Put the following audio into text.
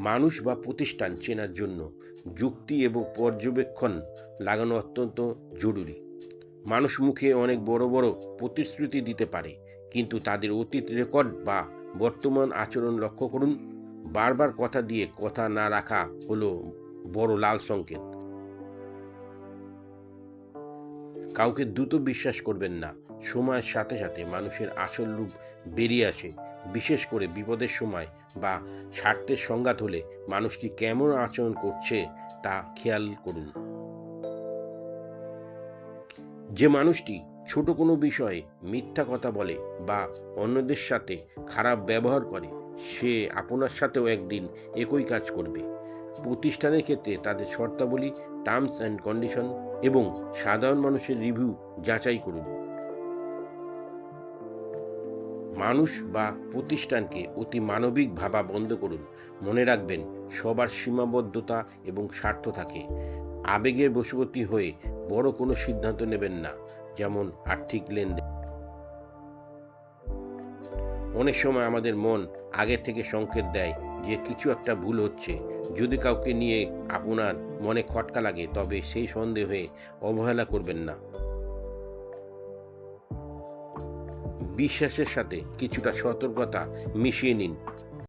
মানুষ বা প্রতিষ্ঠান চেনার জন্য যুক্তি এবং পর্যবেক্ষণ লাগানো অত্যন্ত জরুরি। মানুষ মুখে অনেক বড় বড় প্রতিশ্রুতি দিতে পারে, কিন্তু তাদের অতীত রেকর্ড বা বর্তমান আচরণ লক্ষ্য করুন। বারবার কথা দিয়ে কথা না রাখা হলো বড় লাল সংকেত। কাউকে দ্রুত বিশ্বাস করবেন না। সময়ের সাথে সাথে মানুষের আসল রূপ বেরিয়ে আসে। বিশেষ করে বিপদের সময় বা স্বার্থের সংঘাত হলে মানুষটি কেমন আচরণ করছে তা খেয়াল করুন। যে মানুষটি ছোট কোনো বিষয়ে মিথ্যা কথা বলে বা অন্যদের সাথে খারাপ ব্যবহার করে, সে আপনার সাথেও একদিন একই কাজ করবে। প্রতিষ্ঠানের ক্ষেত্রে তাদের শর্তাবলী, টার্মস অ্যান্ড কন্ডিশন এবং সাধারণ মানুষের রিভিউ যাচাই করুন। মানুষ বা প্রতিষ্ঠানকে অতি মানবিক ভাবা বন্ধ করুন। মনে রাখবেন, সবার সীমাবদ্ধতা এবং স্বার্থ থাকে। আবেগের বশবর্তী হয়ে বড় কোনো সিদ্ধান্ত নেবেন না, যেমন আর্থিক লেনদেন। অনেক সময় আমাদের মন আগের থেকে সংকেত দেয় যে কিছু একটা ভুল হচ্ছে। যদি কাউকে নিয়ে আপনার মনে খটকা লাগে, তবে সেই সন্দেহে অবহেলা করবেন না। বিশ্বাসের সাথে কিছুটা সতর্কতা মিশিয়ে নিন।